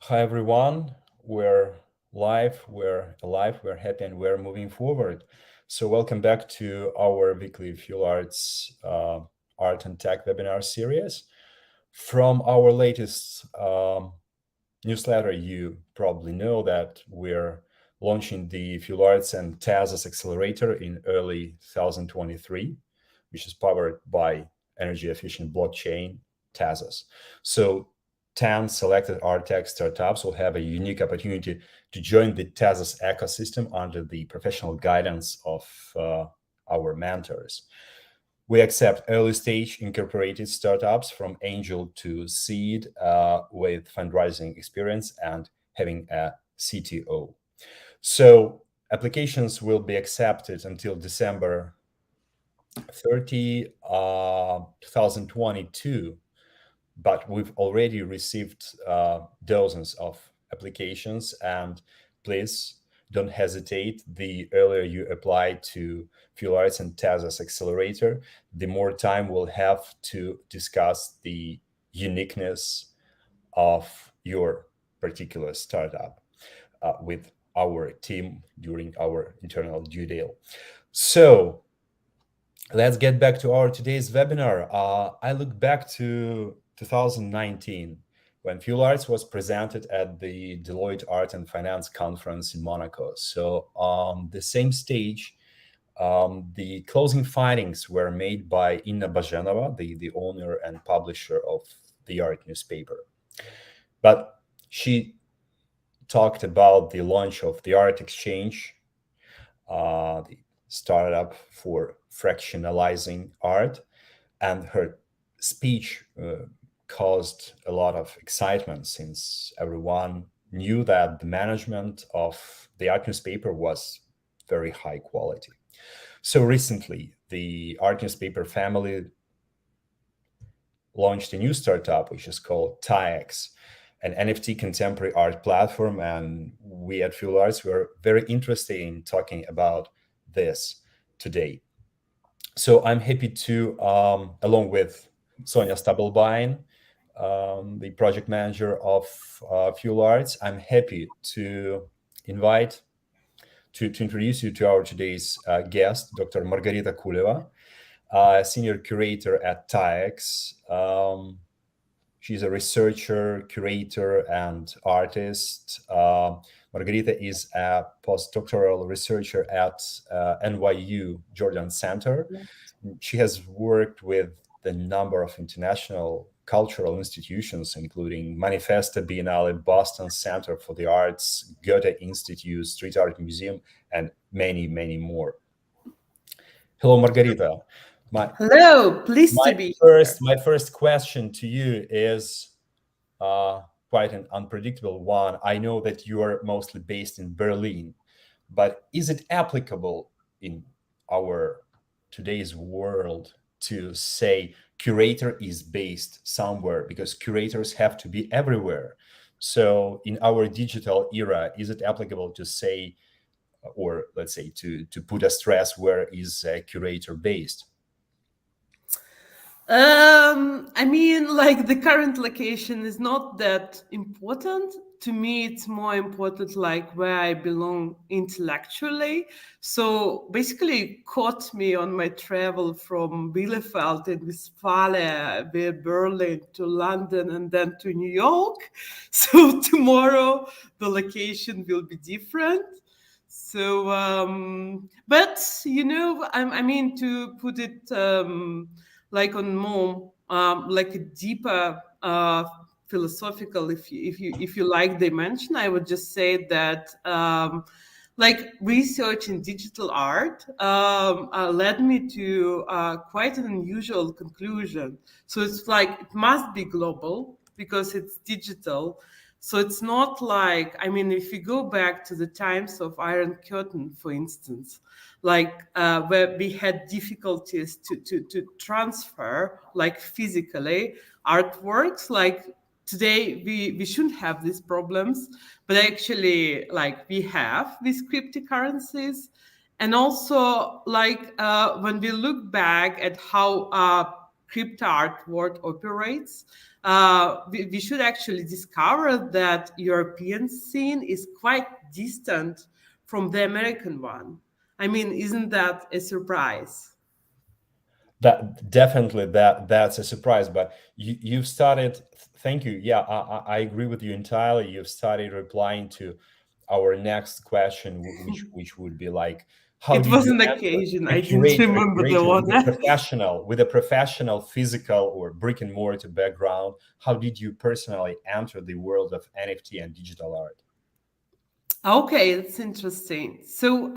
Hi everyone. We're live, we're alive, we're happy, and we're moving forward. So welcome back to our weekly Fuel Arts Art and Tech webinar series. From our latest newsletter, you probably know that we're launching the Fuel Arts and TAEX Accelerator in early 2023, which is powered by energy efficient blockchain TAEX. So 10 selected art tech startups will have a unique opportunity to join the TAEX ecosystem under the professional guidance of our mentors. We accept early stage incorporated startups from angel to seed with fundraising experience and having a CTO. So applications will be accepted until December 30, 2022. But we've already received dozens of applications, and please don't hesitate. The earlier you apply to Fuel Arts and TAEX Accelerator, the more time we'll have to discuss the uniqueness of your particular startup with our team during our internal due diligence. So let's get back to our today's webinar. I look back to 2019 when Fuel Arts was presented at the Deloitte Art and Finance Conference in Monaco. So on the same stage, the closing findings were made by Inna Bajenova, the owner and publisher of the art newspaper. But she talked about the launch of the Art Exchange, the startup for fractionalizing art, and her speech caused a lot of excitement since everyone knew that the management of the art newspaper was very high quality. So recently, the art newspaper family launched a new startup, which is called TAEX, an NFT Contemporary Art Platform. And we at Fuel Arts were very interested in talking about this today. So I'm happy to, along with Sonia Stabelbein, the project manager of Fuel Arts, I'm happy to invite, to introduce you to our today's guest, Dr. Margarita Kuleva, Senior Curator at TAEX. She's a researcher, curator, and artist. Margarita is a postdoctoral researcher at NYU Jordan Center. Yeah. She has worked with a number of international cultural institutions, including Manifesta Biennale, Boston Center for the Arts, Goethe Institute, Street Art Museum, and many, many more. Hello, Margarita. Hello, pleased to be here. My first question to you is quite an unpredictable one. I know that you are mostly based in Berlin, but is it applicable in our today's world to say curator is based somewhere, because curators have to be everywhere? So in our digital era, is it applicable to say, or let's say to put a stress where is a curator based? I mean, like the current location is not that important. To me, it's more important like where I belong intellectually. So basically it caught me on my travel from Bielefeld in Westphalia, via Berlin to London and then to New York. So tomorrow the location will be different. So, but you know, I mean, to put it like on more like a deeper philosophical, if you like dimension, I would just say that like research in digital art led me to quite an unusual conclusion. So it's like it must be global because it's digital. So it's not like, I mean, if you go back to the times of Iron Curtain, for instance, like where we had difficulties to transfer, like physically, artworks, like today we shouldn't have these problems, but actually like we have these cryptocurrencies. And also like when we look back at how crypto art world operates, we should actually discover that European scene is quite distant from the American one. I mean, isn't that a surprise? That definitely that's a surprise, but you've started. Thank you. Yeah, I agree with you entirely. You've started replying to our next question, which would be like, how It did was you an enter occasion. a I didn't curator, remember the order. with a professional physical or brick and mortar background? How did you personally enter the world of NFT and digital art? Okay, that's interesting. So,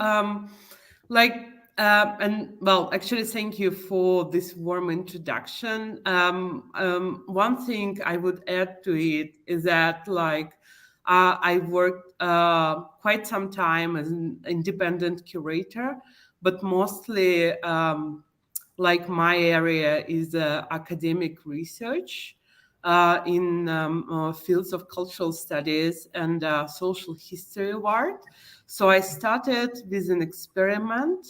like, and well, actually, thank you for this warm introduction. One thing I would add to it is that, like, I worked quite some time as an independent curator, but mostly, like, my area is academic research in fields of cultural studies and social history of art. So I started with an experiment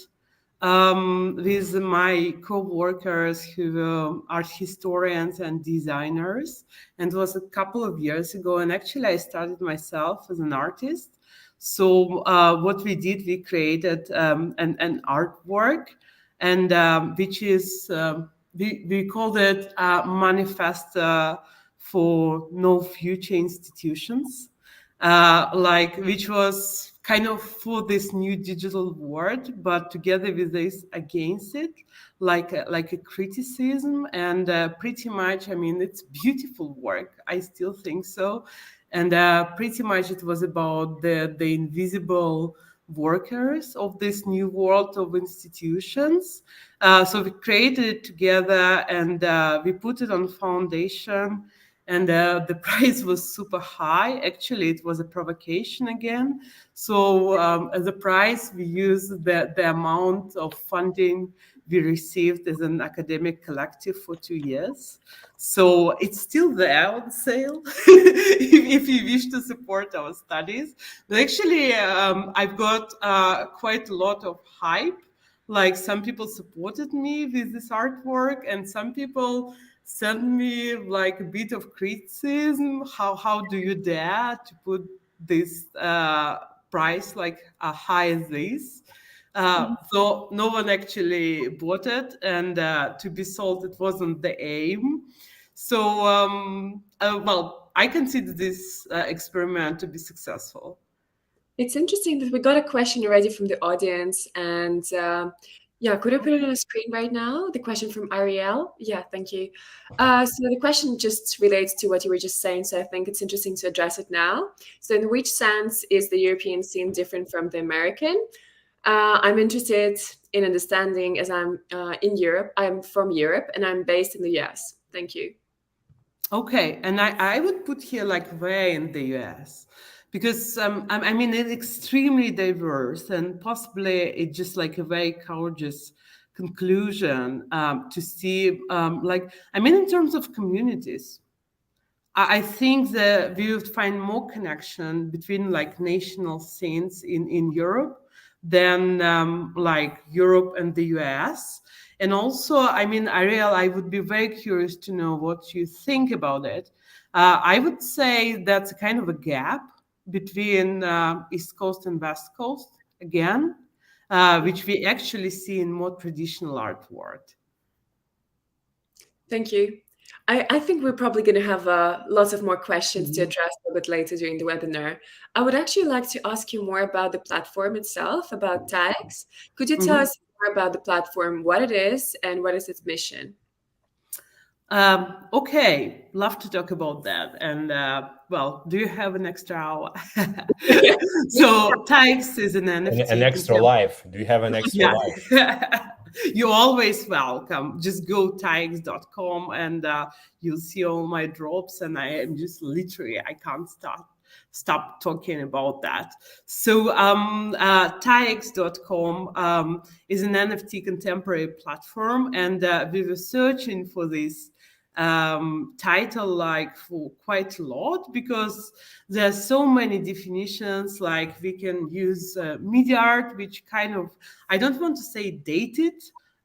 with my co-workers who are historians and designers. And it was a couple of years ago. And actually, I started myself as an artist. So what we did, we created an artwork, and which is we called it Manifesta for No Future Institutions, like, which was kind of for this new digital world, but together with this against it, like a criticism. And pretty much, I mean, it's beautiful work. I still think so. And pretty much it was about the invisible workers of this new world of institutions. So we created it together, and we put it on foundation, and the price was super high. Actually, it was a provocation again. So as a prize, we used the amount of funding we received as an academic collective for 2 years. So it's still there on sale if you wish to support our studies. But actually, I've got quite a lot of hype. Like, some people supported me with this artwork, and some people sent me like a bit of criticism. How do you dare to put this price like high as this? So no one actually bought it, and to be sold, it wasn't the aim. So well, I consider this experiment to be successful. It's interesting that we got a question already from the audience, and yeah, could I put it on the screen right now? The question from Ariel. Yeah, thank you. So the question just relates to what you were just saying, so I think it's interesting to address it now. So in which sense is the European scene different from the American? I'm interested in understanding, as I'm in Europe. I'm from Europe and I'm based in the US. Thank you. Okay, and I would put here like where in the US, because I mean, it's extremely diverse, and possibly it's just like a very courageous conclusion to see, like, I mean, in terms of communities, I think that we would find more connection between like national scenes in Europe than like Europe and the US. And also, I mean, Ariel, I would be very curious to know what you think about it. I would say that's a kind of a gap between East Coast and West Coast again, which we actually see in more traditional artwork. Thank you. I think we're probably going to have lots of more questions to address a little bit later during the webinar. I would actually like to ask you more about the platform itself, about TAEX. Could you tell us more about the platform, what it is, and what is its mission? Okay, love to talk about that. And well, do you have an extra hour? So TAEX is an NFT. An extra life. Do you have an extra life? You're always welcome. Just go TAEX.com, and you'll see all my drops. And I am just literally, I can't stop talking about that. So TAEX.com is an NFT contemporary platform, and we were searching for this title like for quite a lot, because there's so many definitions. Like, we can use media art, which kind of, I don't want to say dated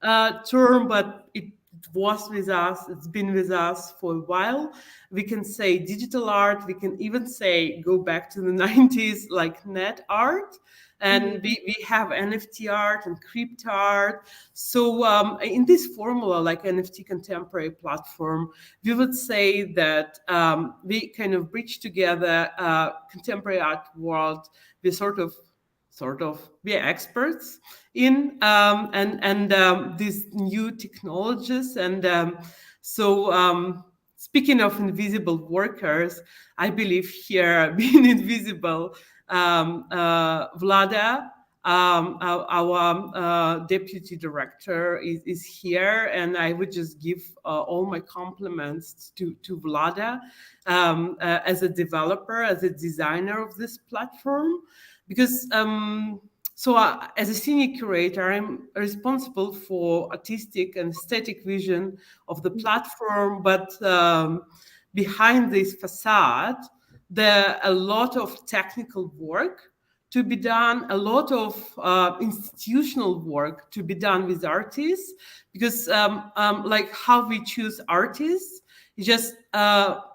term, but it was with us, it's been with us for a while. We can say digital art, we can even say go back to the 90s, like net art. And we have NFT art and crypto art. So in this formula, like NFT Contemporary Platform, we would say that we kind of bridge together contemporary art world. We sort of we are experts in these new technologies. And speaking of invisible workers, I believe here being invisible, Vlada, our deputy director, is here, and I would just give all my compliments to Vlada as a developer, as a designer of this platform, because as a senior curator, I'm responsible for artistic and aesthetic vision of the platform, but behind this facade, there are a lot of technical work to be done, a lot of institutional work to be done with artists, because like how we choose artists, just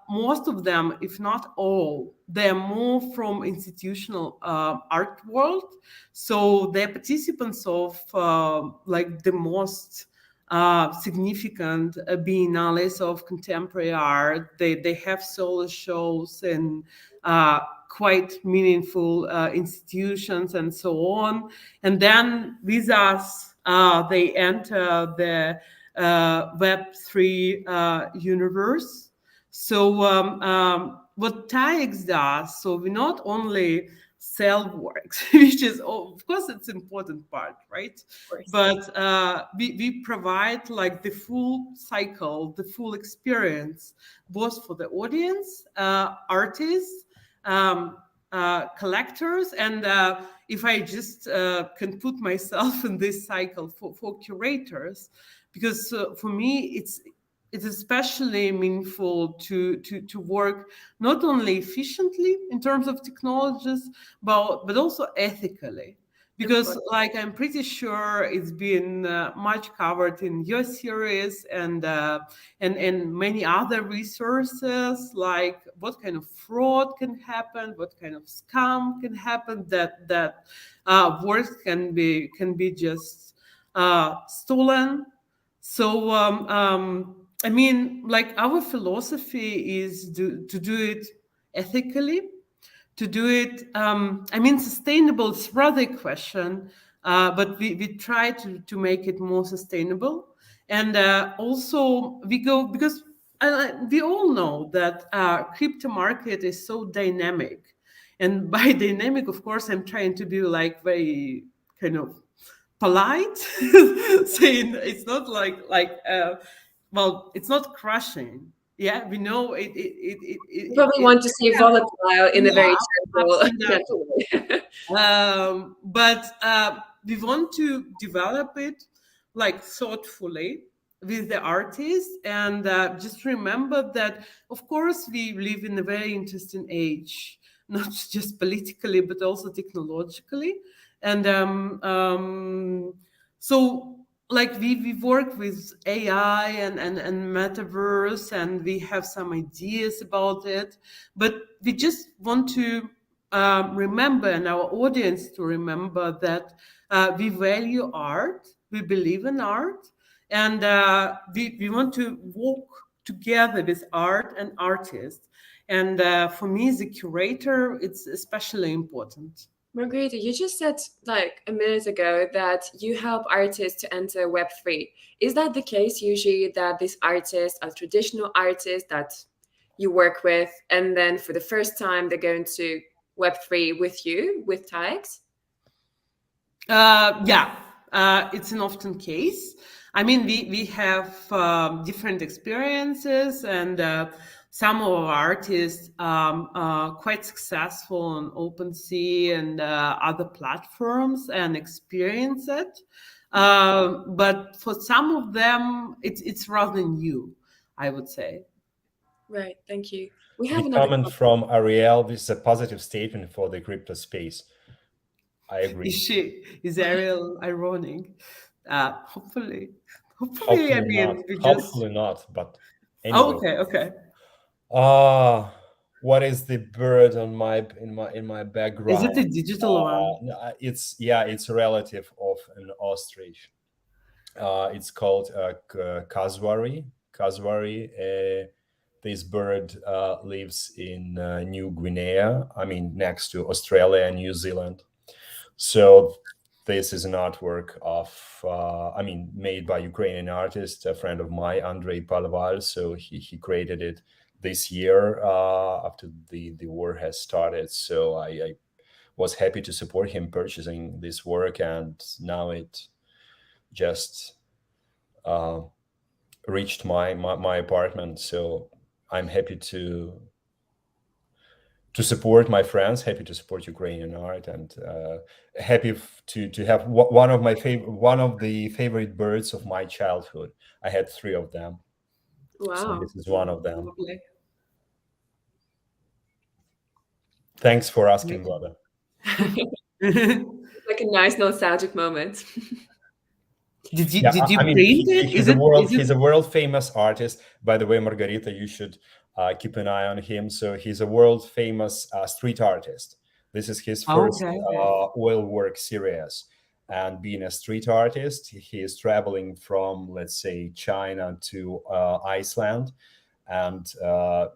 most of them, if not all, they're more from institutional art world. So they're participants of like the most significant biennales of contemporary art. They have solo shows and quite meaningful institutions and so on. And then with us, they enter the Web3 universe. So what TAEX does, so we not only sell works, which is, of course, it's an important part, right? But we provide like the full cycle, the full experience, both for the audience, artists, collectors, and if I just can put myself in this cycle for curators, because for me it's especially meaningful to work not only efficiently in terms of technologies, but also ethically. Because like I'm pretty sure it's been much covered in your series and many other resources, like what kind of fraud can happen, what kind of scam can happen, that works can be just stolen. So I mean, like our philosophy is to do it ethically, to do it, I mean, sustainable is rather a question, but we try to make it more sustainable. And also we go, because we all know that crypto market is so dynamic. And by dynamic, of course, I'm trying to be like very kind of polite, saying it's not like well, it's not crashing. Yeah, we know it. You probably want to see volatile in a very gentle way. But we want to develop it like thoughtfully with the artists, and just remember that, of course, we live in a very interesting age, not just politically but also technologically, and so like we work with AI and metaverse, and we have some ideas about it, but we just want to remember, and our audience to remember, that we value art, we believe in art, and we want to walk together with art and artists. And for me as a curator, it's especially important. Margarita, you just said like a minute ago that you help artists to enter Web3. Is that the case usually, that these artists are traditional artists that you work with, and then for the first time they're going to Web3 with you, with TAEX? Yeah, it's an often case. I mean, we have different experiences, and some of our artists are quite successful on OpenSea and other platforms and experience it. But for some of them, it's rather new, I would say. Right, thank you. We have The another comment from Ariel. This is a positive statement for the crypto space. I agree. Is Ariel ironic? Hopefully Hopefully, I Hopefully mean, not. we just. Hopefully not. But Oh, anyway. okay. What is the bird on in my Is background? it a digital one? It's a relative of an ostrich. It's called Kaswari. Kaswari. This bird lives in New Guinea. I mean, next to Australia and New Zealand. So this is an artwork of, made by Ukrainian artist, a friend of mine, Andrei Palval. So he created it this year after the war has started. So I was happy to support him purchasing this work, and now it just reached my apartment. So I'm happy to support my friends, happy to support Ukrainian art, and happy to have one of the favorite birds of my childhood. I had 3 of them. Wow. So this is one of them. Lovely. Thanks for asking, Vlada. Like a nice nostalgic moment. Did you print it? He's a world famous artist. By the way, Margarita, you should keep an eye on him. So he's a world famous street artist. This is his first oil work series. And being a street artist, he is traveling from, let's say, China to Iceland, and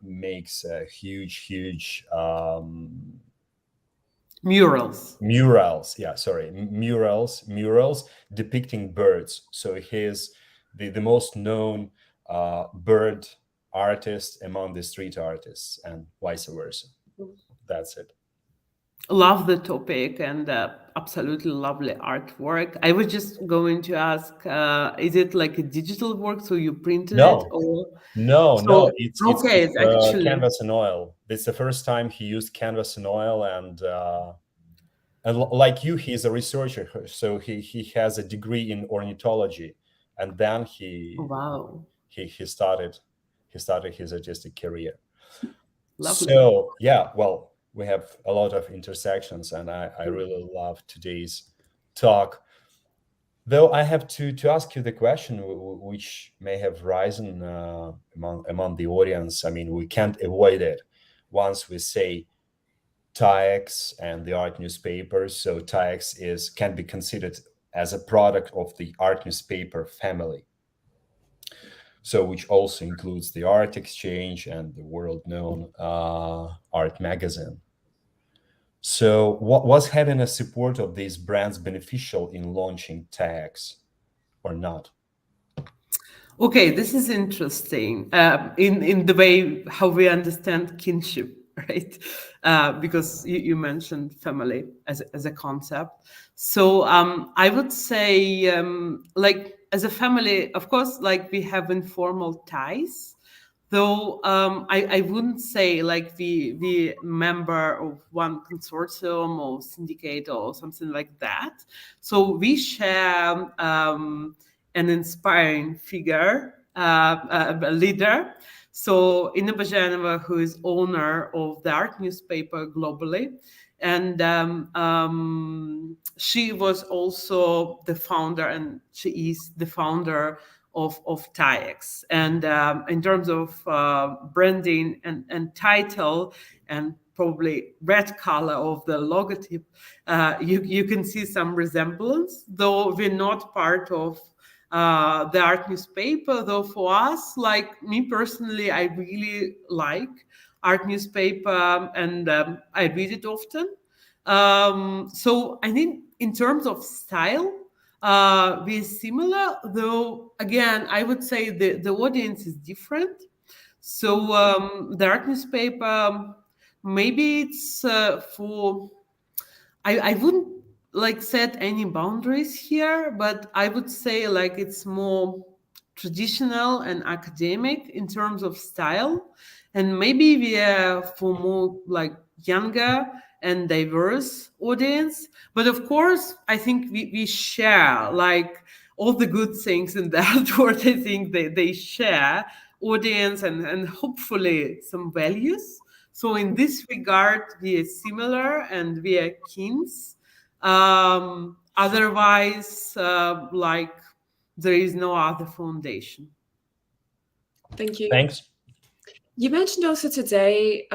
makes a huge murals depicting birds. So he is the most known bird artist among the street artists, and vice versa. That's it. Love the topic, and absolutely lovely artwork. I was just going to ask, is it like a digital work, so you printed it? Or no, it's actually canvas and oil. It's the first time he used canvas and oil, and like you, he's a researcher, so he has a degree in ornithology, and then he started his artistic career. Lovely. So yeah, well, we have a lot of intersections, and I really love today's talk. Though I have to ask you the question, which may have risen among the audience. I mean, we can't avoid it once we say TAEX and the art newspaper. So TAEX can be considered as a product of the art newspaper family. So which also includes the Art Exchange and the world-known art magazine. So was having a support of these brands beneficial in launching TAEX or not? Okay, this is interesting in the way how we understand kinship, right? Because you mentioned family as a concept. So I would say, like, as a family, of course, like, we have informal ties. Though I wouldn't say like we member of one consortium or syndicate or something like that. So we share an inspiring figure, a leader. So Inna Bajanova, who is owner of the art newspaper globally, and she was also the founder, and she is the founder of TAEX. And in terms of branding and title, and probably red color of the logotype, you can see some resemblance, though we're not part of the art newspaper. Though for us, like me personally, I really like art newspaper, and I read it often. So I think in terms of style, we're similar, though again I would say the audience is different. So the art newspaper, maybe it's for I wouldn't like set any boundaries here, but I would say like it's more traditional and academic in terms of style, and maybe we are for more like younger and diverse audience. But of course, I think we share like all the good things in the artwork. I think they share audience and hopefully some values. So in this regard, we are similar and we are kins. Otherwise, like there is no other foundation. Thank you. Thanks. You mentioned also today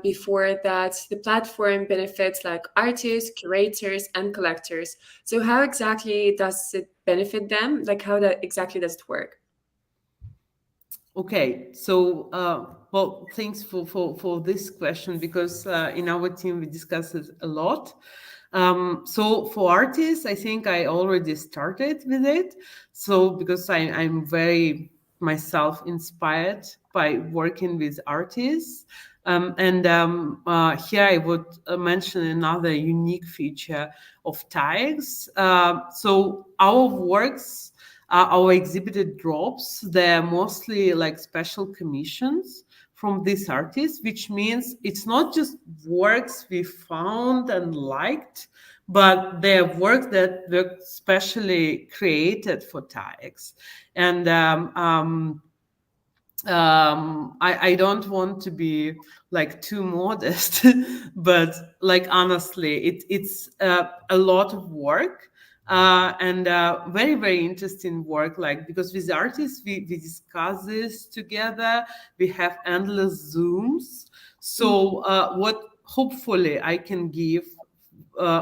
before that the platform benefits like artists, curators, and collectors. So how exactly does it benefit them? Like how exactly does it work? Okay, so well, thanks for this question, because in our team we discuss it a lot. So for artists, I think I already started with it. So because I'm very myself inspired by working with artists. Here I would mention another unique feature of TAEX. So our works, our exhibited drops, they're mostly like special commissions from these artists, which means it's not just works we found and liked, but they're works that were specially created for TAEX. And I don't want to be like too modest, but like honestly, it's a lot of work. And very, very interesting work, like, because with artists, we discuss this together. We have endless Zooms. So what hopefully I can give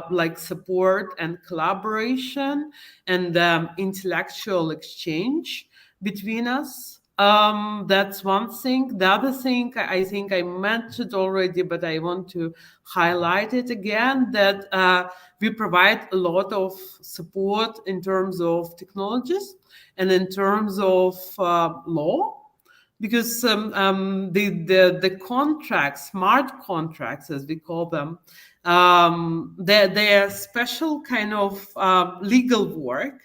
like support and collaboration and intellectual exchange between us. That's one thing. The other thing I think I mentioned already, but I want to highlight it again, that we provide a lot of support in terms of technologies and in terms of law, because the contracts, smart contracts, as we call them, they're special kind of legal work,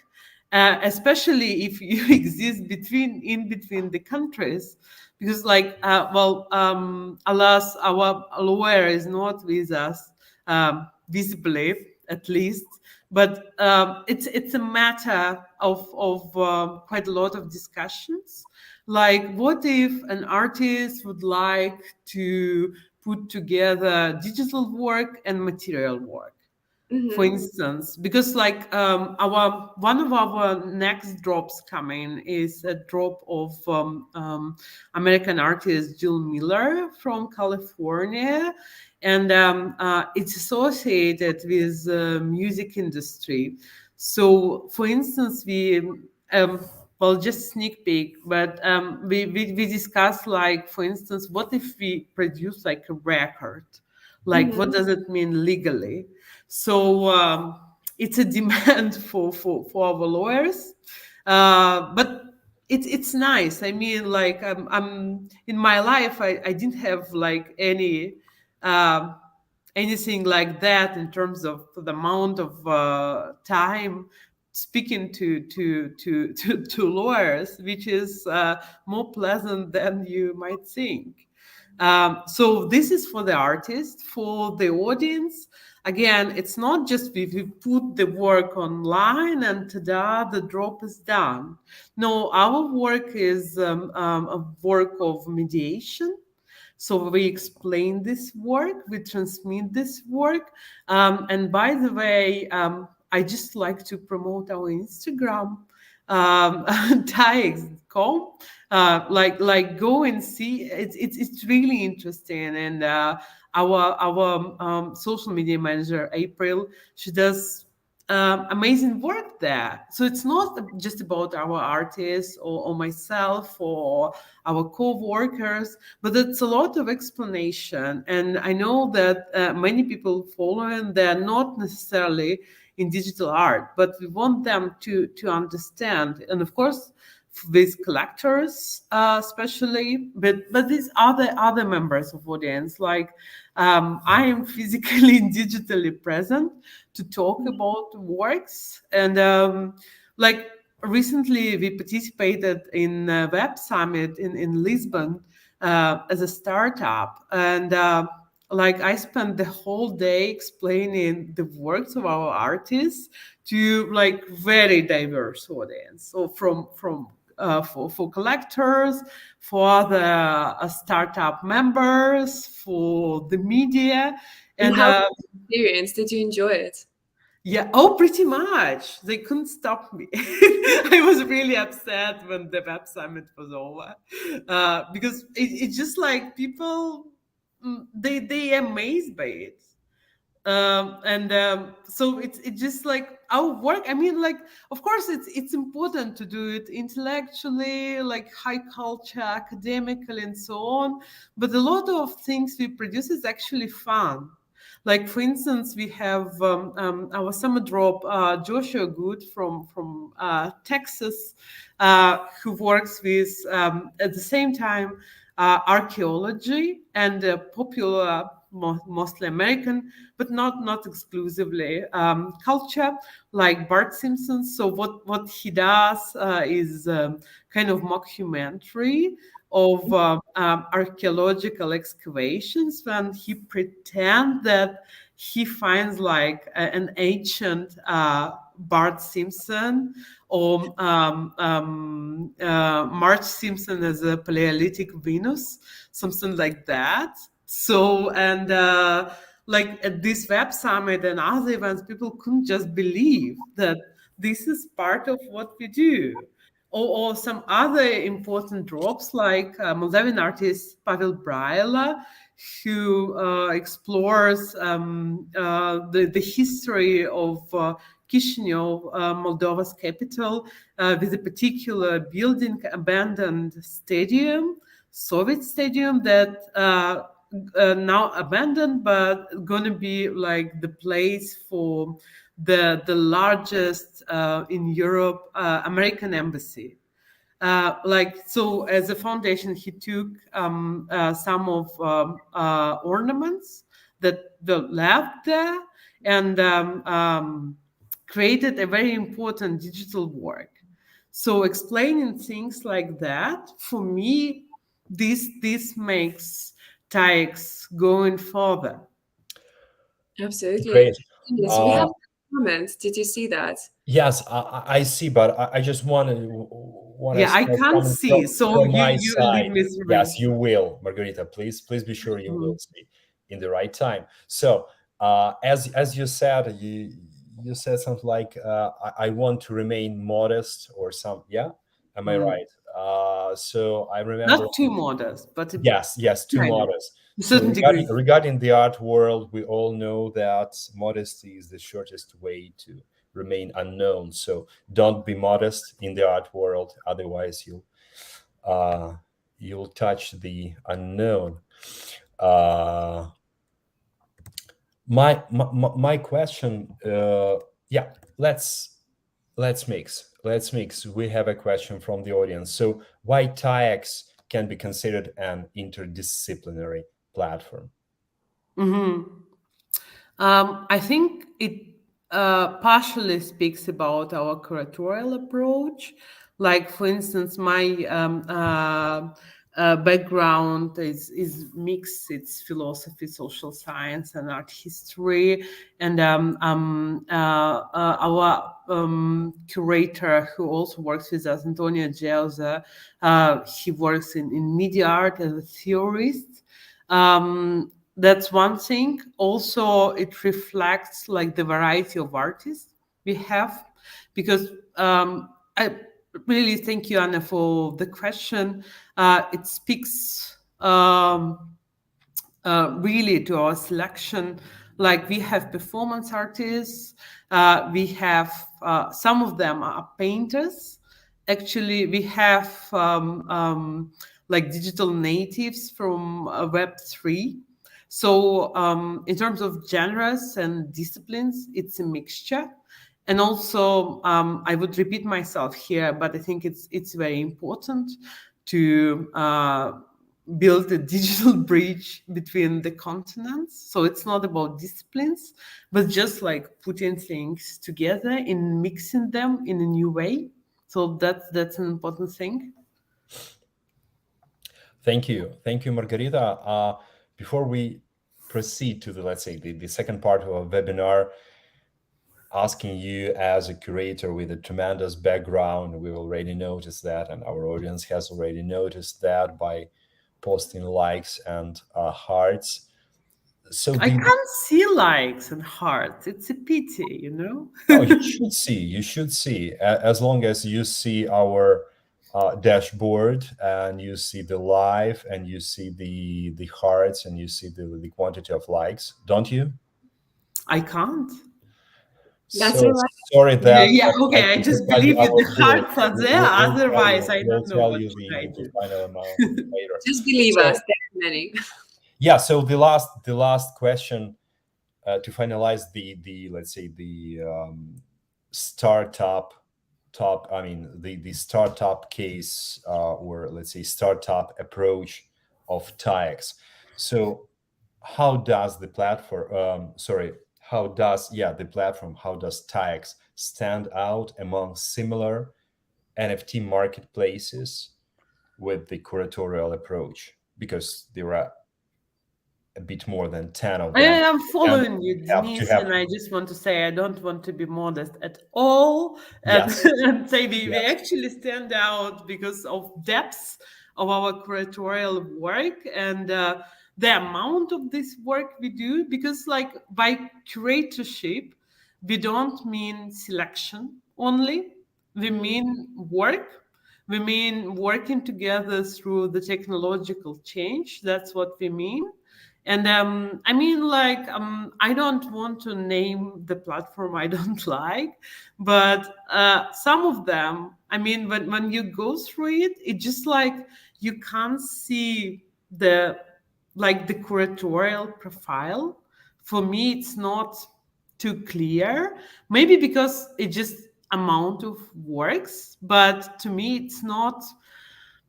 especially if you exist in between the countries, because like alas, our lawyer is not with us visibly, at least, but it's a matter of quite a lot of discussions. Like, what if an artist would like to put together digital work and material work? For instance, because like our one of our next drops coming is a drop of American artist Jill Miller from California, and it's associated with music industry. So, for instance, we well, just sneak peek, but we discussed, like, for instance, what if we produce like a record? Like, what does it mean legally? So it's a demand for our lawyers, but it's nice. I mean, like, I'm in my life, I didn't have like anything like that in terms of the amount of time speaking to lawyers, which is more pleasant than you might think. So this is for the artist. For the audience, again, it's not just we put the work online and ta-da, the drop is done. No, our work is a work of mediation. So we explain this work, we transmit this work. And by the way, I just like to promote our Instagram, TAEX.com. Like go and see. It's really interesting. And our social media manager, April, she does amazing work there. So it's not just about our artists or myself or our co-workers, but it's a lot of explanation. And I know that many people follow, and they're not necessarily in digital art, but we want them to understand. And of course, with collectors, especially, but these other members of audience, like I am physically and digitally present to talk about works. And like recently we participated in a web summit in Lisbon as a startup, and like I spent the whole day explaining the works of our artists to like very diverse audience. So from for collectors, for the startup members, for the media. And how was the experience? Did you enjoy it? Yeah, oh, pretty much. They couldn't stop me. I was really upset when the web summit was over, because it's just like people, they amazed by it. And so it's just like our work. I mean, like, of course it's important to do it intellectually, like high culture, academically, and so on, but a lot of things we produce is actually fun. Like, for instance, we have our summer drop, Joshua Good from Texas, who works with, at the same time, archaeology and popular, mostly American, but not exclusively, culture, like Bart Simpson. So what he does is kind of mockumentary of archaeological excavations, when he pretends that he finds like an ancient Bart Simpson, or Marge Simpson as a Paleolithic Venus, something like that. So, and like at this web summit and other events, people couldn't just believe that this is part of what we do. Or some other important drops, like Moldavian artist Pavel Braila, who explores the history of Chisinau, Moldova's capital, with a particular building, abandoned stadium, Soviet stadium, that now abandoned, but going to be like the place for the largest in Europe American embassy. Like, so as a foundation, he took some of ornaments that were left there, and created a very important digital work. So explaining things like that, for me, this makes TAEX going further. Absolutely. Great. Yes, we have comments. Did you see that? Yes, I see, but I just want a Yeah, I small can't comment see, so from my you lead side. me through it. Yes, you will, Margarita. Please be sure you will see in the right time. So, as you said, you said something like, I want to remain modest, or some. Yeah, am I right? So I remember. Not too modest, but Yes, too kind of, modest. to a So certain degree. regarding the art world, we all know that modesty is the shortest way to remain unknown. So don't be modest in the art world, otherwise you'll touch the unknown. Uh, my question, yeah, let's mix. We have a question from the audience. So why TAEX can be considered an interdisciplinary platform? I think it partially speaks about our curatorial approach. Like, for instance, my background is mixed. It's philosophy, social science, and art history. And our curator, who also works with us, Antonio Gelza, he works in media art as a theorist. That's one thing. Also, it reflects like the variety of artists we have, because I really thank you, Anna, for the question. It speaks really to our selection. Like, we have performance artists, we have some of them are painters. Actually, we have like digital natives from Web3. So in terms of genres and disciplines, it's a mixture. And also, I would repeat myself here, but I think it's very important to build a digital bridge between the continents. So it's not about disciplines, but just like putting things together and mixing them in a new way. So that's an important thing. Thank you, Margarita. Before we proceed to the, let's say, the second part of our webinar, asking you as a curator with a tremendous background, we've already noticed that, and our audience has already noticed that by posting likes and hearts. So I can't see likes and hearts. It's a pity, you know? oh, you should see. You should see. As long as you see our dashboard and you see the live and you see the hearts and you see the quantity of likes, don't you? I can't. That's So all right. sorry Yeah, that yeah, I okay. I cannot just tell you believe you. our The goal. hearts are there. Otherwise, I We'll don't know tell what you should I the do. final amount later. Just believe us. So There are many. yeah, so the last question to finalize the let's say the startup top I mean the startup case or let's say startup approach of TAEX. So how does the platform how does the platform, how does TAEX stand out among similar NFT marketplaces with the curatorial approach? Because there are a bit more than 10 of I them, am and following you, to Denise, have and I just want to say I don't want to be modest at all, and, yes, and say we yes, actually stand out because of depth of our curatorial work and the amount of this work we do. Because, like, by curatorship, we don't mean selection only; we mean work. We mean working together through the technological change. That's what we mean. And I mean, like, I don't want to name the platform I don't like, but some of them, I mean, when you go through it, it just like you can't see the like the curatorial profile. For me, it's not too clear. Maybe because it just amount of works, but to me, it's not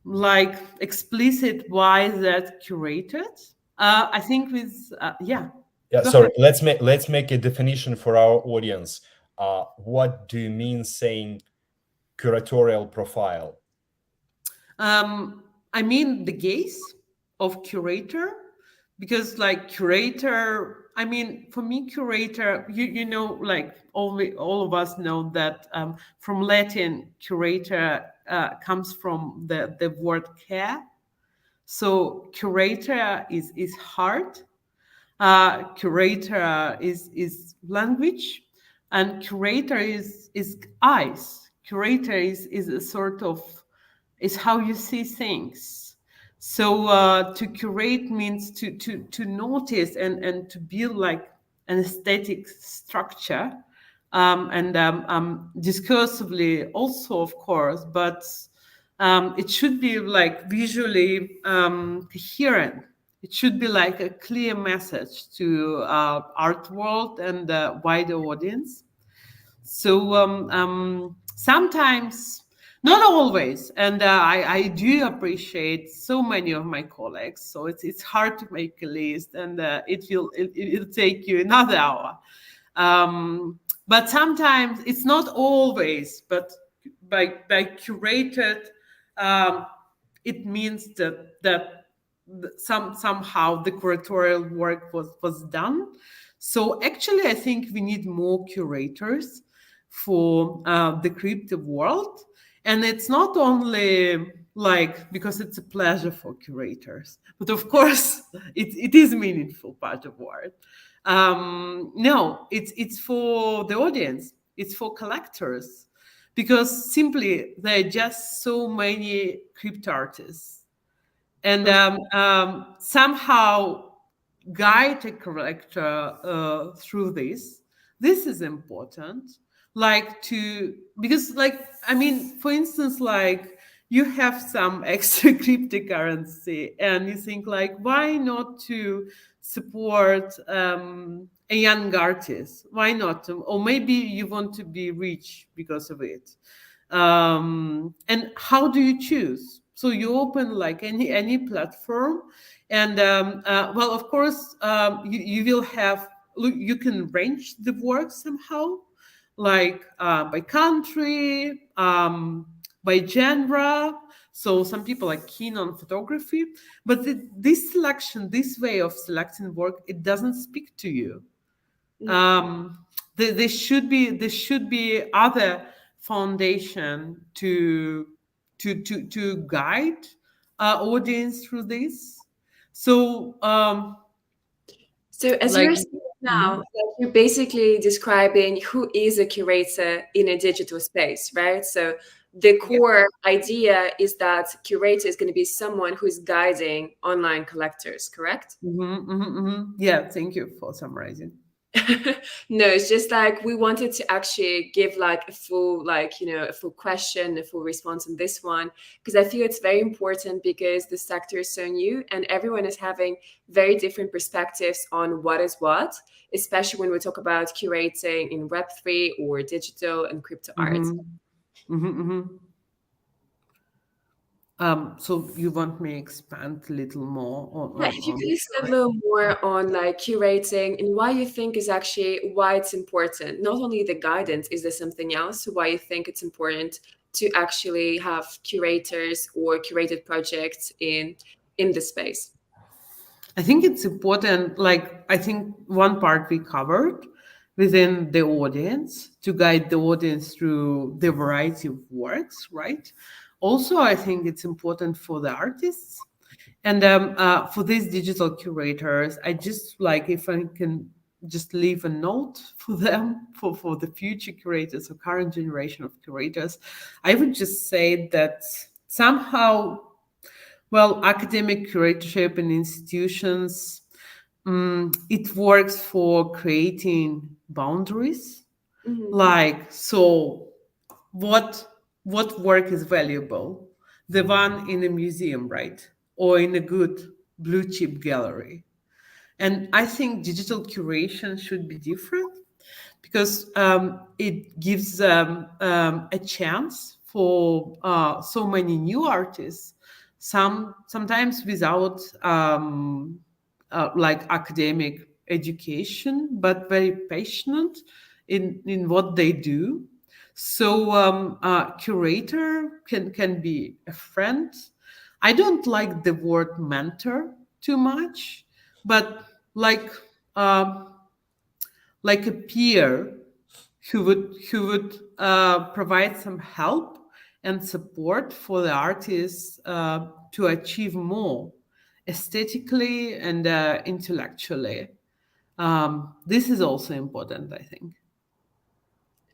like explicit why that curated. I think with yeah. go Sorry, ahead. let's make a definition for our audience. What do you mean saying curatorial profile? I mean the gaze of curator, because like curator, I mean for me curator, you know, like all of us know that from Latin curator comes from the word care. So curator is heart, curator is language, and curator is eyes. Curator is a sort of is how you see things. So to curate means to notice and to build like an aesthetic structure, and discursively also, of course, but it should be like visually coherent. It should be like a clear message to art world and the wider audience. So sometimes, not always, and I do appreciate so many of my colleagues. So it's hard to make a list, and it'll take you another hour. But sometimes it's not always, but by curated, um, it means that somehow the curatorial work was done. So actually, I think we need more curators for the crypto world, and it's not only like because it's a pleasure for curators, but of course it is meaningful part of art. No, it's for the audience, it's for collectors, because simply there are just so many crypto artists, and somehow guide a collector through this. This is important, like to because like I mean, for instance, like you have some extra cryptocurrency and you think like why not to support a young artist, why not, or maybe you want to be rich because of it. And how do you choose? So you open like any platform, and well, of course, you will have you can range the work somehow, like by country, by genre. So some people are keen on photography, but this selection, this way of selecting work, it doesn't speak to you. um, there should be other foundation to guide audience through this. So So as Like, you're saying now, like you're basically describing who is a curator in a digital space, right? So the core idea is that curator is going to be someone who is guiding online collectors, correct? Yeah, thank you for summarizing. No, it's just like we wanted to actually give like a full, like, you know, a full question, a full response on this one, because I feel it's very important because the sector is so new and everyone is having very different perspectives on what is what, especially when we talk about curating in Web3 or digital and crypto art. So you want me to expand a little more Yeah, if you could expand a little more on like curating and why you think is actually why it's important. Not only the guidance, is there something else? Why you think it's important to actually have curators or curated projects in the space? I think it's important, like, I think one part we covered within the audience to guide the audience through the variety of works, right? Also, I think it's important for the artists and for these digital curators. I just like, if I can just leave a note for them, for the future curators or current generation of curators, I would just say that somehow, well, academic curatorship in institutions, it works for creating boundaries. Like, so what work is valuable? The one in a museum, right? Or in a good blue chip gallery. And I think digital curation should be different because it gives a chance for so many new artists, sometimes without like academic education, but very passionate in what they do. So curator can be a friend. I don't like the word mentor too much, but like um, like a peer who would provide some help and support for the artists to achieve more aesthetically and intellectually. This is also important, I think.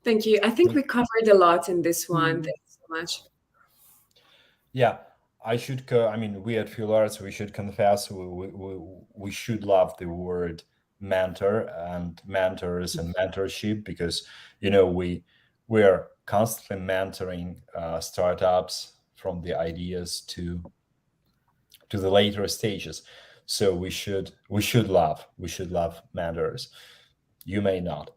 Thank you. I think we covered a lot in this one. Thank you so much. Yeah, I mean, we at Feel Arts, we should confess, we should love the word mentor and mentors and mentorship because, you know, we are constantly mentoring startups from the ideas to the later stages. So we should love mentors. You may not.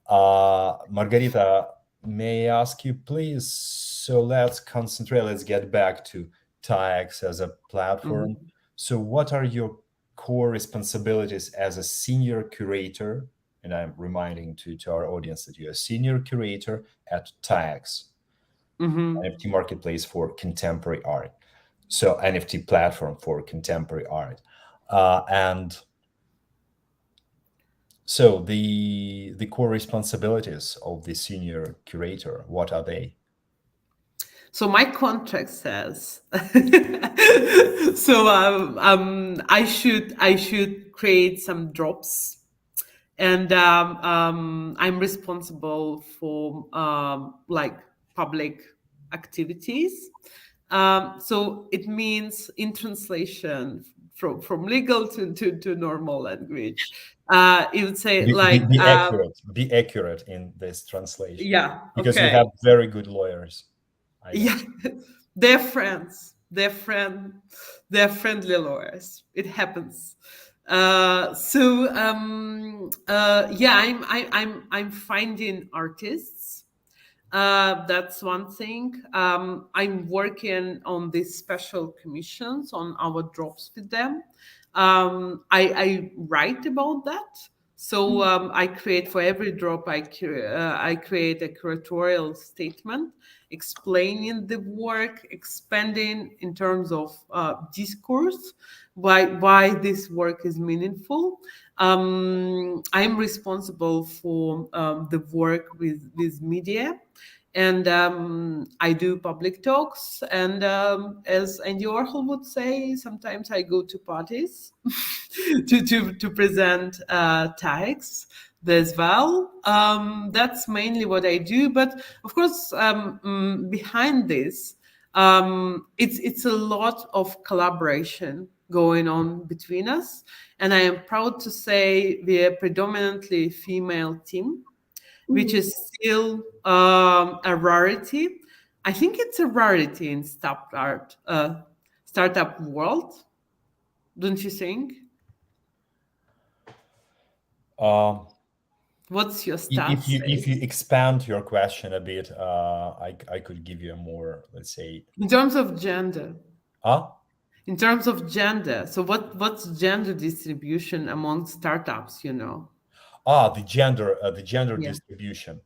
Margarita, may I ask you, please? So let's concentrate. Let's get back to TAEX as a platform. So, what are your core responsibilities as a senior curator? And I'm reminding to our audience that you're a senior curator at TAEX, NFT marketplace for contemporary art. So, NFT platform for contemporary art, and so the core responsibilities of the senior curator, what are they? So my contract says so I should create some drops, and I'm responsible for like public activities. So it means, in translation from legal to normal language, you would say like Be accurate in this translation, yeah, because we okay. have very good lawyers. I know. Yeah, they're friends. They're friendly lawyers. It happens. Yeah, I'm finding artists. That's one thing. I'm working on these special commissions on our drops with them. I write about that. So I create, for every drop, I create a curatorial statement explaining the work, expanding in terms of discourse, why this work is meaningful. I'm responsible for the work with media And I do public talks. And as Andy Warhol would say, sometimes I go to parties to present TAEX as well. That's mainly what I do. But of course, behind this, it's a lot of collaboration going on between us. And I am proud to say we are predominantly female team, which is still a rarity. I think it's a rarity in startup world, don't you think? Um, What's your if stats you say? expand your question a bit, I could give you a more, let's say, In terms of gender, ah in terms of gender, so what's gender distribution among startups? the gender Yeah. distribution.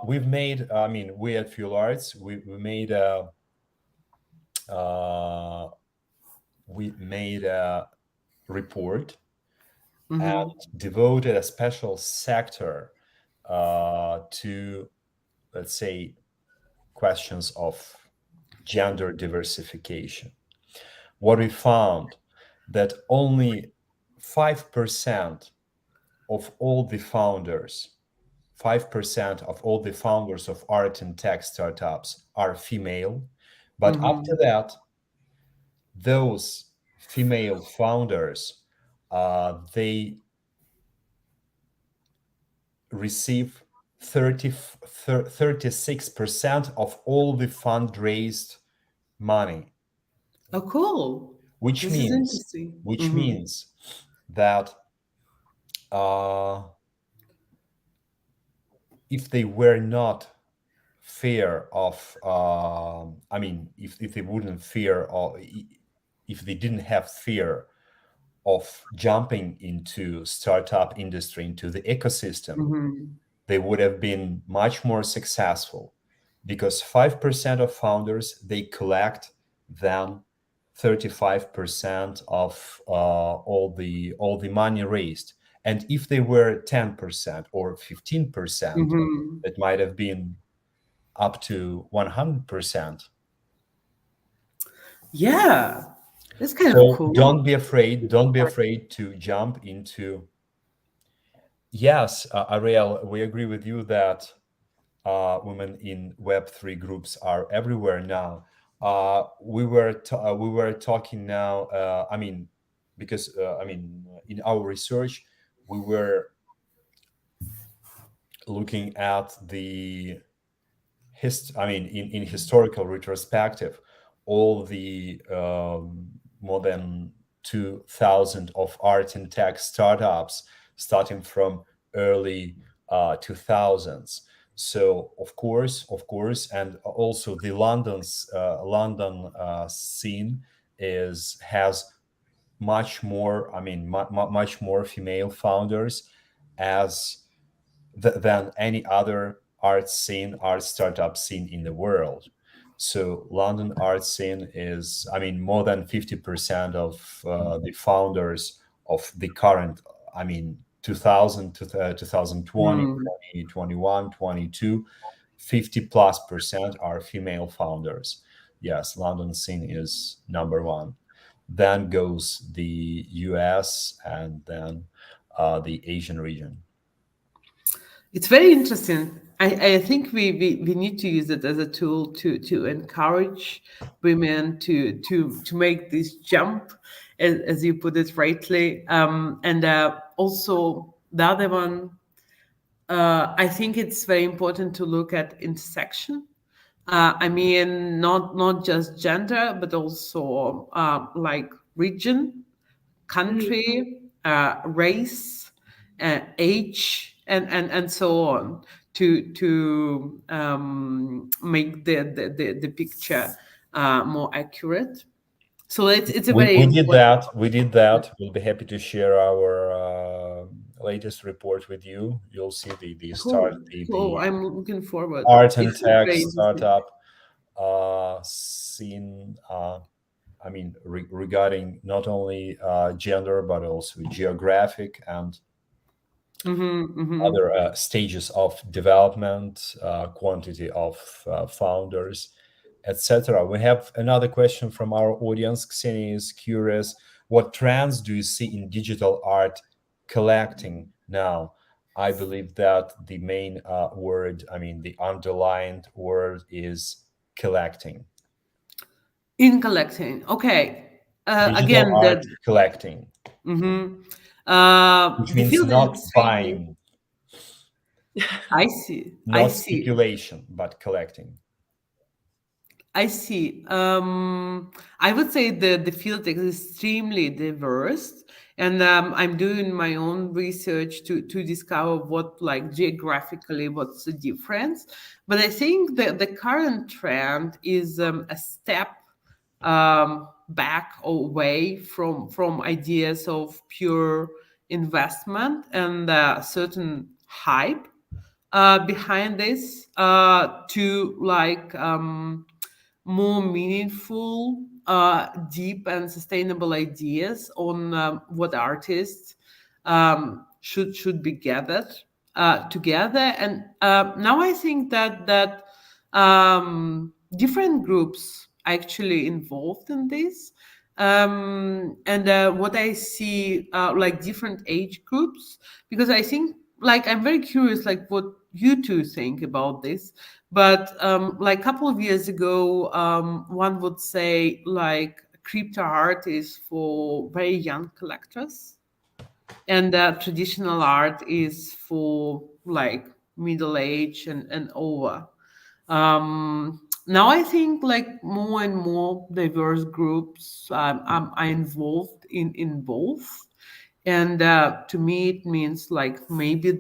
We've made, I mean, we at Fuel Arts, uh, we made a report and devoted a special sector to, let's say, questions of gender diversification. What we found that only 5% of all the founders 5% of all the founders of art and tech startups are female. But after that, those female founders, they receive 36% of all the fundraised money, Oh, cool. which This is means interesting. that if they were not fear of I mean, if they wouldn't fear, or if they didn't have fear of jumping into startup industry, into the ecosystem, they would have been much more successful, because 5% of founders, they collect then 35% of all the money raised. And if they were 10% or 15%, it might have been up to 100%. Yeah, that's kind of So cool. don't be afraid to jump into. Yes, Ariel, we agree with you that women in Web3 groups are everywhere now. We were talking now, I mean, because I mean, in our research we were looking at the in historical retrospective, all the more than 2,000 of art and tech startups starting from early 2000s. So of course, and also the London scene has much more, I mean, much more female founders as than any other art startup scene in the world. So London art scene is, I mean, more than 50% of the founders of the current, I mean, 2000 to 2020, 2021, 22, 50+% are female founders. Yes, London scene is number one. Then goes the US, and then the Asian region. It's very interesting. I think we need to use it as a tool to encourage women to make this jump, as you put it rightly. And also the other one, I think it's very important to look at intersection. I mean, not just gender, but also like region, country, race, age, and so on, to make the picture more accurate. So it's a very We did important. that. We did that. We'll be happy to share our latest report with you. You'll see the start, Cool. the I'm looking forward. art and It's tech very interesting. startup scene. I mean, regarding not only gender but also geographic and other stages of development, quantity of founders, etc. We have another question from our audience. Ksenia is curious, what trends do you see in digital art collecting now? I believe that the main word, the underlined word is collecting. In collecting, okay. Digital Again, art collecting, which the means field is not extremely. buying, I see. not speculation, but collecting. I see. I would say the field is extremely diverse, and I'm doing my own research to discover what, like, geographically, what's the difference. But I think that the current trend is a step back or away from ideas of pure investment and certain hype behind this to, like, more meaningful, deep and sustainable ideas on what artists should be gathered together. And now I think that different groups are actually involved in this. And what I see, like, different age groups, because I think, like, I'm very curious, like, what you two think about this. But like, a couple of years ago, one would say, like, crypto art is for very young collectors, and traditional art is for, like, middle age and over. Now I think, like, more and more diverse groups are involved in both. And to me it means, like, maybe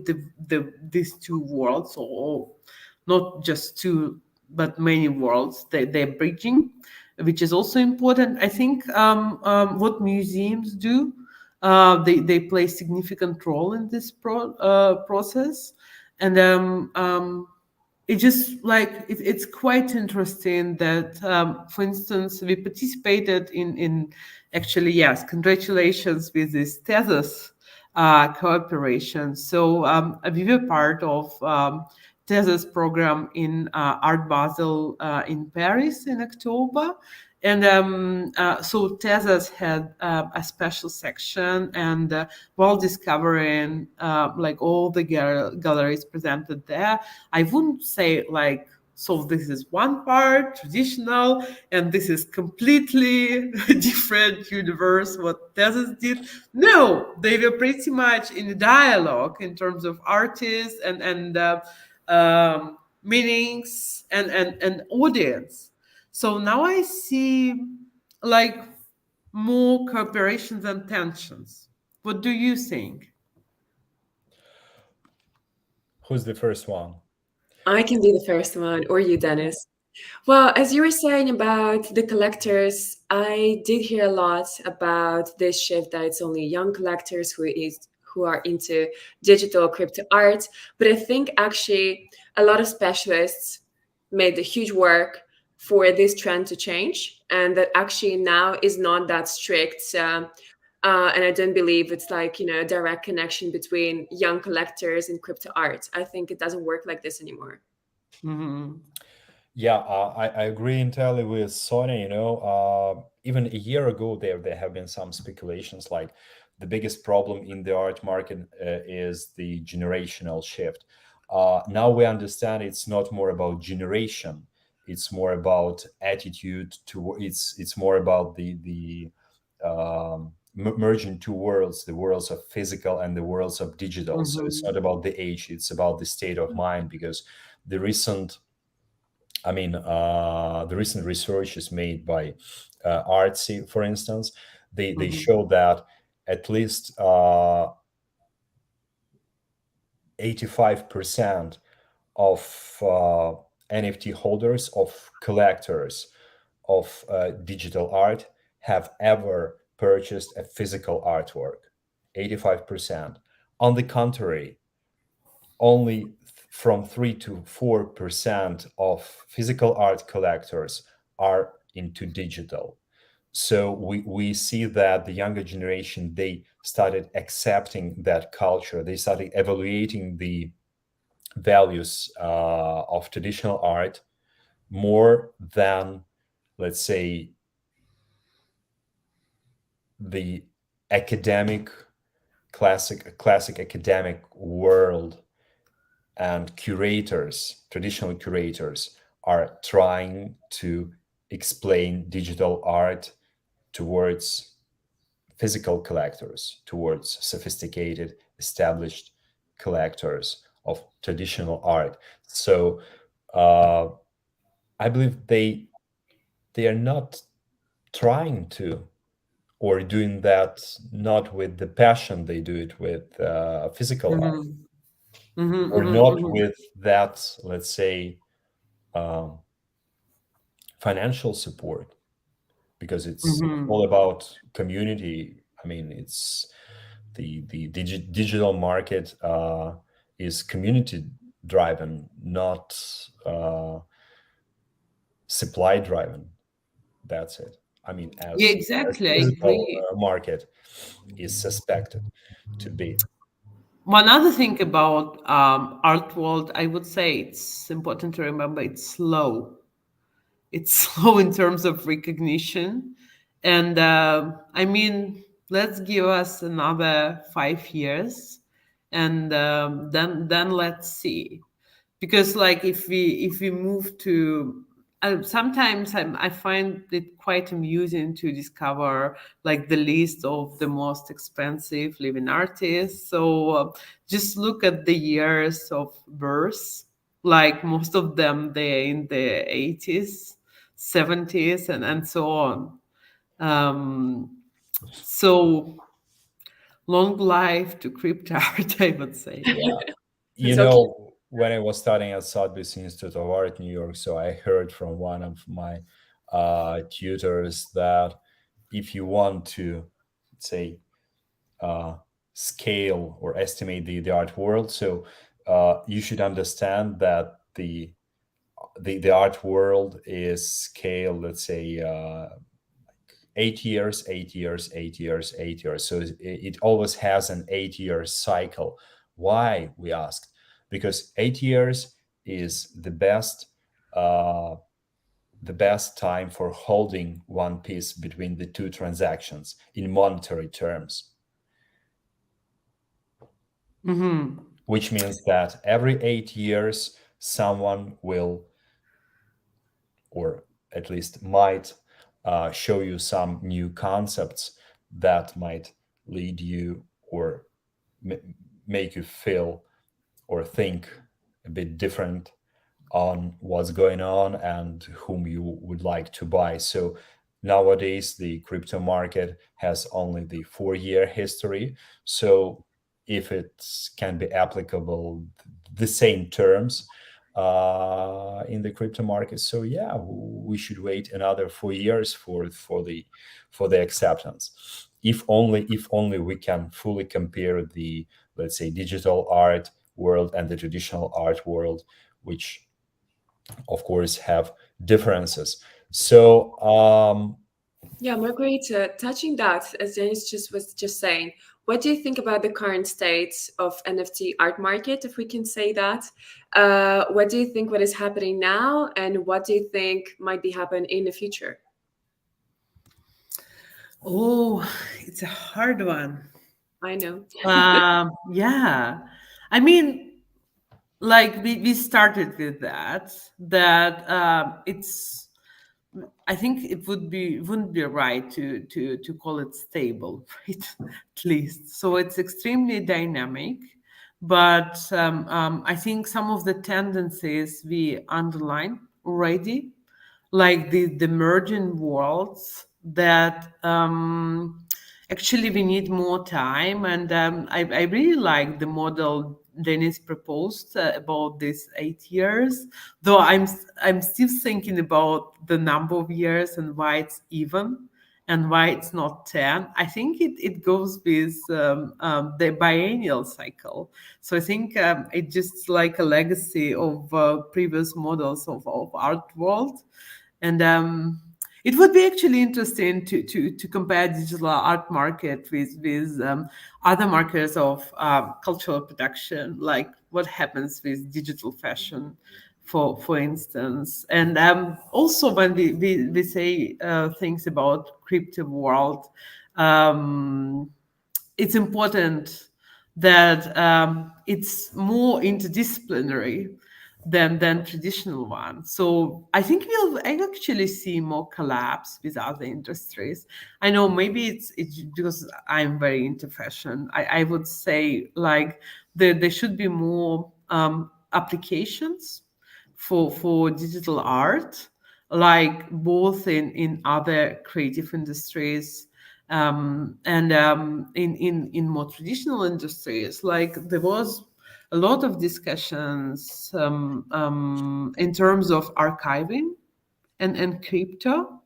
these two worlds, or not just two but many worlds, they're bridging, which is also important. I think what museums do, they play significant role in this process. And it just, like, it's quite interesting that, for instance, we participated in actually, yes, congratulations with this thesis cooperation. So we were part of thesis program in Art Basel in Paris in October. And so thesis had a special section, and while discovering, like, all the galleries presented there, I wouldn't say, like, so this is one part traditional and this is completely different universe what thesis did. No, they were pretty much in a dialogue in terms of artists and meanings and audience. So now I see, like, more cooperations and tensions. What do you think? Who's the first one? I can be the first one, or you, Dennis. Well, as you were saying about the collectors, I did hear a lot about this shift that it's only young collectors who are into digital crypto art. But I think actually a lot of specialists made the huge work for this trend to change, and that actually now is not that strict. And I don't believe it's, like, a direct connection between young collectors and crypto art. I think it doesn't work like this anymore. Mm-hmm. Yeah, I agree entirely with Sonia. Even a year ago, there have been some speculations, like the biggest problem in the art market is the generational shift. Now we understand it's not more about generation; it's more about attitude. It's more about the merging two worlds, the worlds of physical and the worlds of digital. So it's not about the age; it's about the state of mind. Because the recent the recent research is made by Artsy, for instance. They show that at least 85% of NFT holders, of collectors of digital art, have ever purchased a physical artwork. 85%. On the contrary, only from 3 to 4% of physical art collectors are into digital. So we see that the younger generation, they started accepting that culture. They started evaluating the values of traditional art more than, let's say, the academic classic academic world and curators, traditional curators, are trying to explain digital art towards physical collectors, towards sophisticated, established collectors of traditional art. So I believe they are not trying to, or doing that not with the passion they do it with physical art, or not with that, let's say, um, financial support, because it's all about community. I mean, it's the digital market is community driven, not supply driven. That's it. I mean, Yeah, as exactly. I physical agree. market is suspected to be. One other thing about art world, I would say it's important to remember it's slow. It's slow in terms of recognition. And I mean, let's give us another 5 years, and then let's see. Because like if we move to sometimes I find it quite amusing to discover like the list of the most expensive living artists. So just look at the years of birth. Like most of them, they're in the 80s, 70s, and so on. So long life to crypto art, I would say. Yeah. You It's okay. know, when I was studying at Sotheby's Institute of Art, New York, so I heard from one of my tutors that if you want to, say, uh, scale or estimate the art world, so you should understand that the art world is scale, let's say, 8 years, 8 years, 8 years, 8 years. So it always has an 8 year cycle. Why, we asked? Because 8 years is uh, the best time for holding one piece between the two transactions in monetary terms, which means that every 8 years, someone will, or at least might, show you some new concepts that might lead you or make you feel or think a bit different on what's going on and whom you would like to buy. So nowadays, the crypto market has only the 4 year history. So if it can be applicable, the same terms in the crypto market, so yeah, we should wait another 4 years for the acceptance. If only we can fully compare the, let's say, digital art world and the traditional art world, which of course have differences. So Yeah, Margarita, touching that, as Dennis was just saying, what do you think about the current state of NFT art market, if we can say that? What do you think what is happening now, and what do you think might be happening in the future? Oh, it's a hard one. I know. Yeah. I mean, like we started with that it's I think it wouldn't be right to call it stable, right? At least. So it's extremely dynamic, but I think some of the tendencies we underline already, like the merging worlds that actually we need more time. And I really like the model Dennis proposed about these 8 years, though I'm still thinking about the number of years and why it's even and why it's not 10. I think it goes with the biennial cycle. So I think it's just like a legacy of previous models of art world. And it would be actually interesting to compare digital art market with other markers of cultural production, like what happens with digital fashion, for instance. And also when we say things about crypto world, it's important that it's more interdisciplinary than traditional one. So I think I actually see more collapse with other industries. I know maybe it's because I'm very into fashion. I would say like there should be more applications for digital art, like both in other creative industries, and in more traditional industries. Like there was a lot of discussions in terms of archiving and crypto,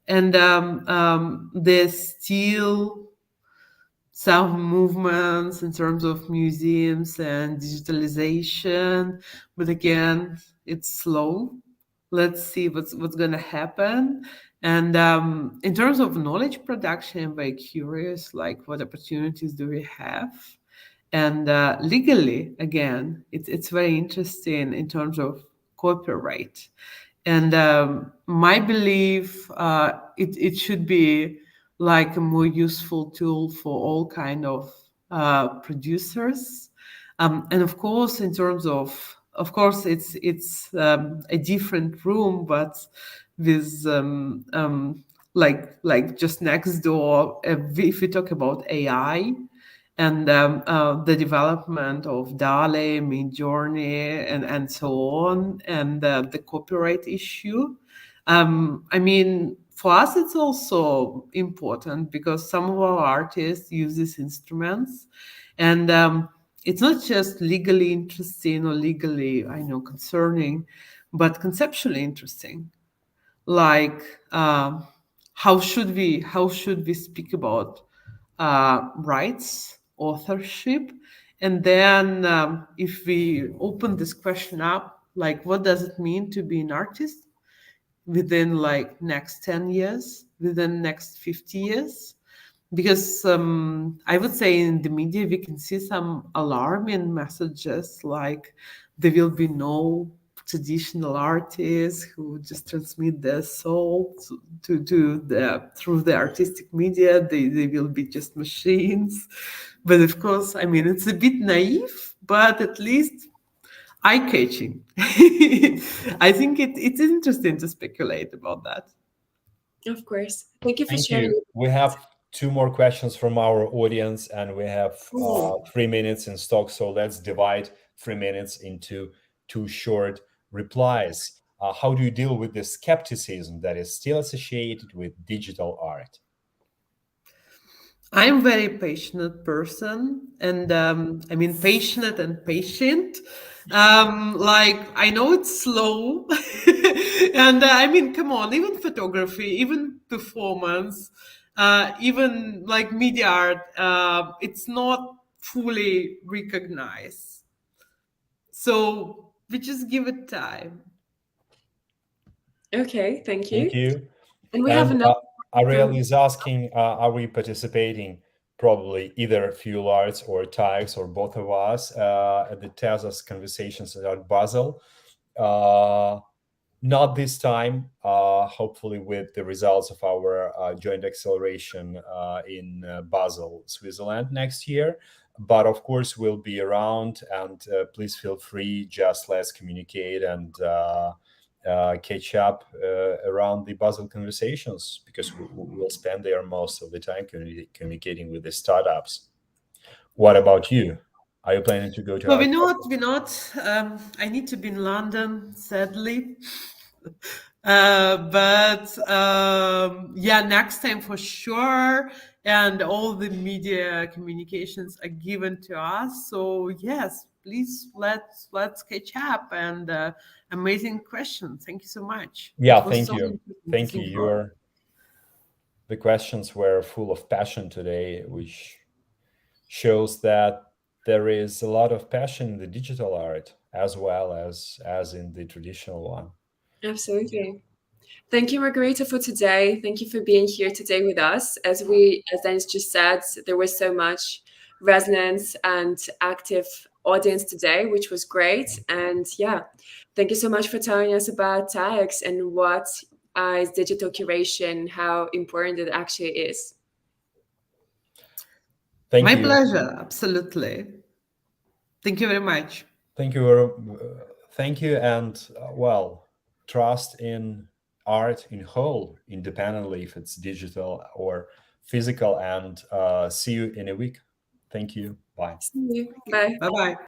and there's still some movements in terms of museums and digitalization, but again, it's slow. Let's see what's going to happen. And in terms of knowledge production, I'm very curious, like what opportunities do we have? And legally, again, it's very interesting in terms of copyright. And my belief, it should be like a more useful tool for all kind of producers. And of course, in terms of course, it's a different room, but with like just next door, if we talk about AI and the development of DALE, Midjourney, and so on, and the copyright issue. I mean, for us, it's also important because some of our artists use these instruments, and it's not just legally interesting or legally, I know, concerning, but conceptually interesting. Like, how should we speak about rights, authorship, and then if we open this question up, like what does it mean to be an artist within like next 10 years, within next 50 years? Because I would say in the media we can see some alarming messages, like there will be no traditional artists who just transmit their soul to the through the artistic media. They will be just machines. But of course, I mean, it's a bit naive, but at least eye-catching. I think it's interesting to speculate about that. Of course. Thank you for Thank sharing. you. We have two more questions from our audience, and we have Oh, 3 minutes in stock. So let's divide 3 minutes into two short replies. How do you deal with the skepticism that is still associated with digital art? I'm very passionate person, and I mean passionate and patient. Like I know it's slow, and I mean, come on, even photography, even performance, even like media art, it's not fully recognized. So we just give it time. okay. Thank Thank you. you. And we have And another Ariel from. is asking, are we participating, probably either Fuel Arts or TAEX or both of us, at the TESAS conversations at Basel? Not this time, hopefully with the results of our joint acceleration in Basel, Switzerland next year. But of course, we'll be around, and please feel free, just let's communicate and catch up around the Basel conversations, because we'll spend there most of the time communicating with the startups. What about you? Are you planning to go to Well, our we're not. I need to be in London, sadly. But yeah, next time for sure. And all the media communications are given to us. So yes, please let's catch up. And amazing question. Thank you so much. Yeah, It was thank so you. interesting to Thank you. think about. The questions were full of passion today, which shows that there is a lot of passion in the digital art as well as in the traditional one. Absolutely. Thank you, Margarita, for today. Thank you for being here today with us. As Dennis just said, there was so much resonance and active audience today, which was great. And yeah, thank you so much for telling us about TAEX and what is digital curation, how important it actually is. My pleasure, absolutely. Thank you very much. Thank you. Thank you, and well, trust in art in whole, independently if it's digital or physical. And see you in a week. Thank you. Bye. See you. Bye. Bye-bye.